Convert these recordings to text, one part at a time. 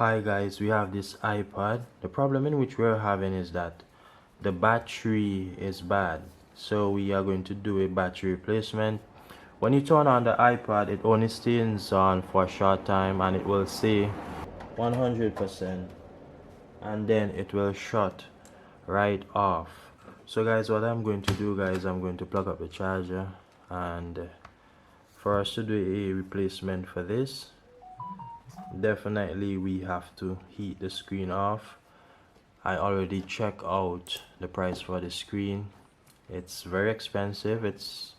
Hi guys, we have this iPad. The problem in which we're having is that the battery is bad. So we are going to do a battery replacement. When you turn on the iPad, it only stays on for a short time and it will say 100% and then it will shut right off. So guys, what I'm going to do guys, I'm going to plug up the charger, and for us to do a replacement for this, definitely we have to heat the screen off. I already checked out the price for the screen. It's very expensive. It's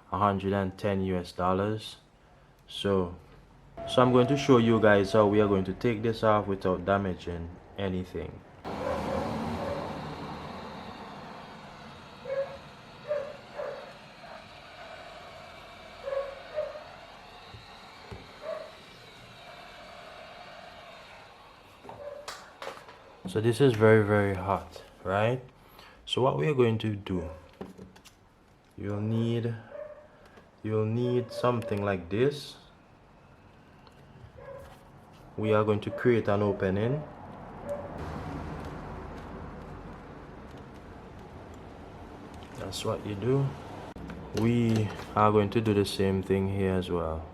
110 US dollars. So I'm going to show you guys how we are going to take this off without damaging anything. So this is very hot, right? So what we are going to do, you'll need something like this. We are going to create an opening. That's what you do. We are going to do the same thing here as well.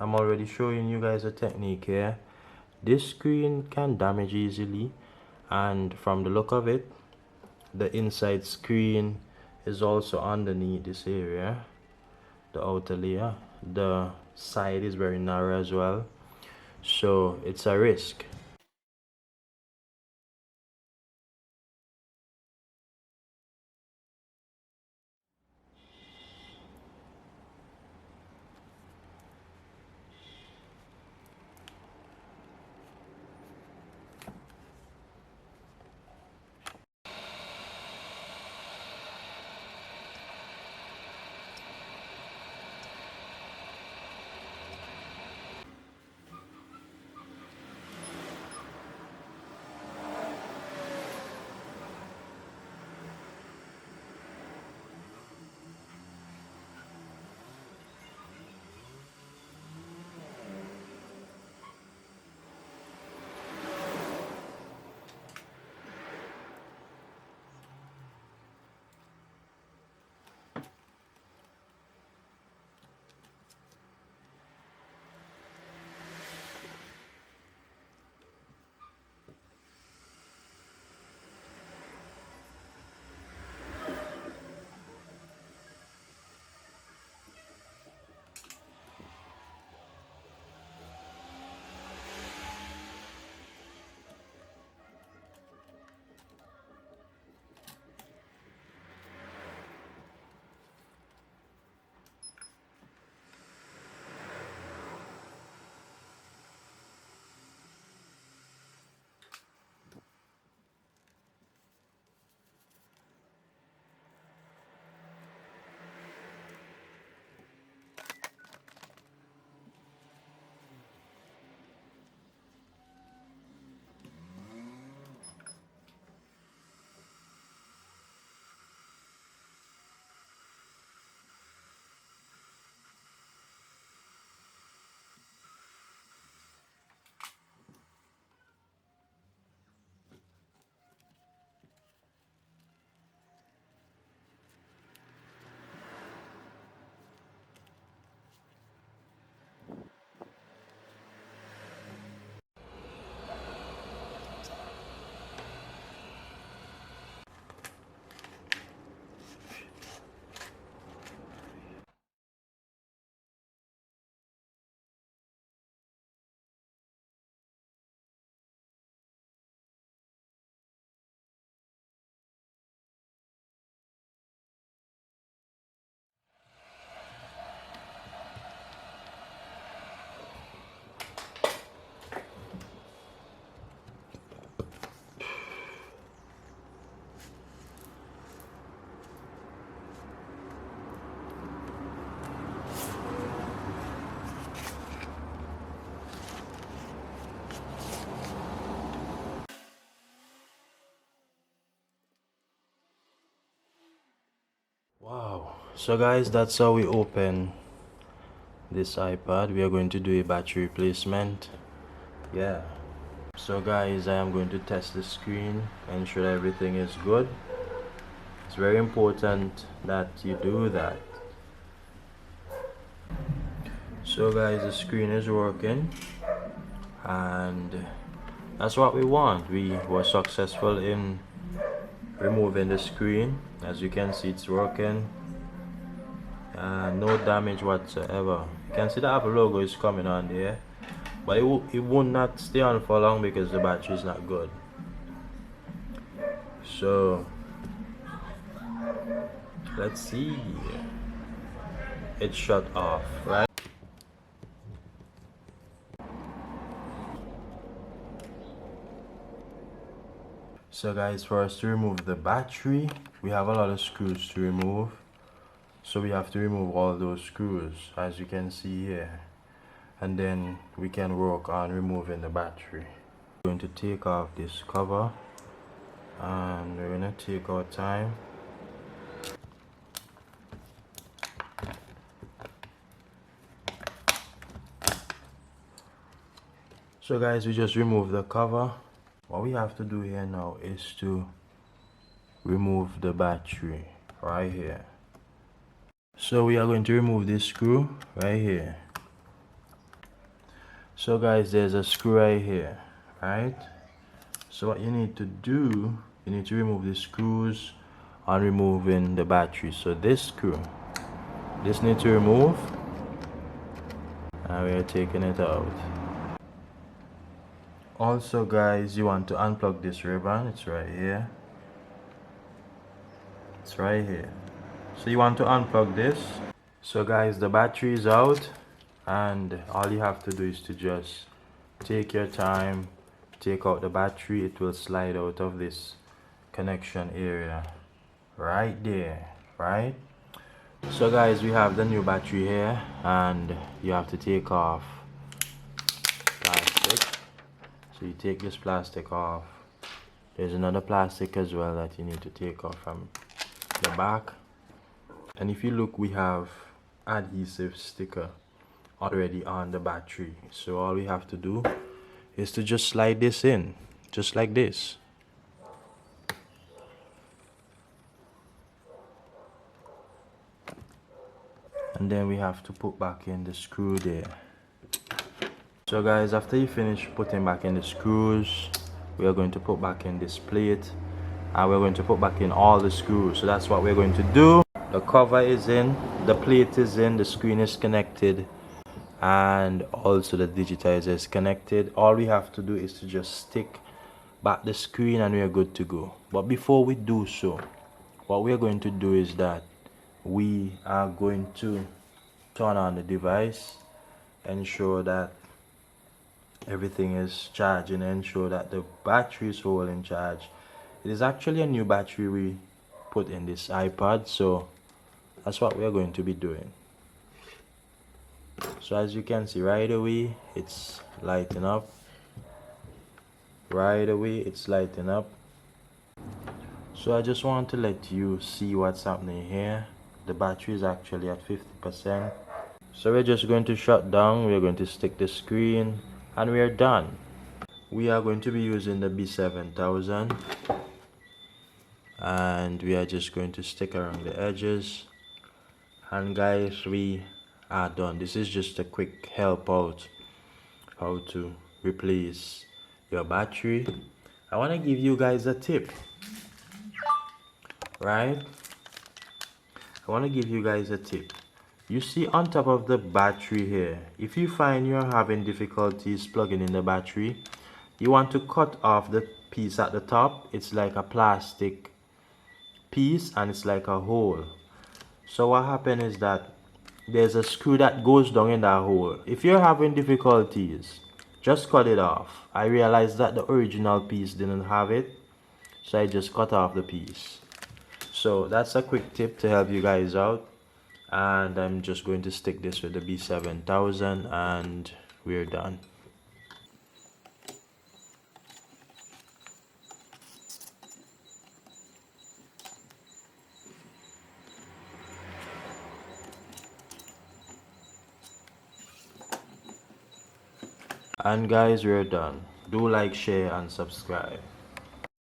I'm already showing you guys a technique here. This screen can damage easily, and from the look of it, the inside screen is also underneath this area, the outer layer. The side is very narrow as well, so it's a risk. So guys, that's how we open this iPad. We are going to do a battery replacement. Yeah. So guys, I am going to test the screen, ensure everything is good. It's very important that you do that. So guys, the screen is working, and that's what we want. We were successful in removing the screen. As you can see, it's working. No damage whatsoever. You can see the Apple logo is coming on there, but it will not stay on for long because the battery is not good. So let's see. It shut off, right? So guys, for us to remove the battery, we have a lot of screws to remove. So we have to remove all those screws, as you can see here, and then we can work on removing the battery. We're going to take off this cover, and we're going to take our time. So guys, we just remove the cover. What we have to do here now is to remove the battery right here. So we are going to remove this screw right here. So guys, there's a screw right here, right? So what you need to do, you need to remove the screws on removing the battery. So this screw, this need to remove, and we are taking it out. Also guys, you want to unplug this ribbon. It's right here. It's right here. So you want to unplug this. So guys, the battery is out, and all you have to do is to just take your time, take out the battery. It will slide out of this connection area right there, right? So guys, we have the new battery here, and you have to take off plastic. So you take this plastic off. There's another plastic as well that you need to take off from the back. And if you look, we have adhesive sticker already on the battery. So all we have to do is to just slide this in, just like this. And then we have to put back in the screw there. So guys, after you finish putting back in the screws, we are going to put back in this plate, and we're going to put back in all the screws. So that's what we're going to do. The cover is in, the plate is in, the screen is connected, and also the digitizer is connected. All we have to do is to just stick back the screen, and we are good to go. But before we do so, what we are going to do is that we are going to turn on the device, ensure that everything is charging, ensure that the battery is holding charge. It is actually a new battery we put in this iPad, so that's what we are going to be doing. So as you can see, right away it's lighting up. Right away it's lighting up. So I just want to let you see what's happening here. The battery is actually at 50%. So we're just going to shut down, we're going to stick the screen, and we are done. We are going to be using the B7000, and we are just going to stick around the edges. And guys, we are done. This is just a quick help out how to replace your battery. I want to give you guys a tip, right? I want to give you guys a tip. You see on top of the battery here, if you find you're having difficulties plugging in the battery, you want to cut off the piece at the top. It's like a plastic piece, and it's like a hole. So what happens is that there's a screw that goes down in that hole. If you're having difficulties, just cut it off. I realized that the original piece didn't have it, so I just cut off the piece. So that's a quick tip to help you guys out. And I'm just going to stick this with the B7000, and we're done. And guys, we're done. Do like, share and subscribe.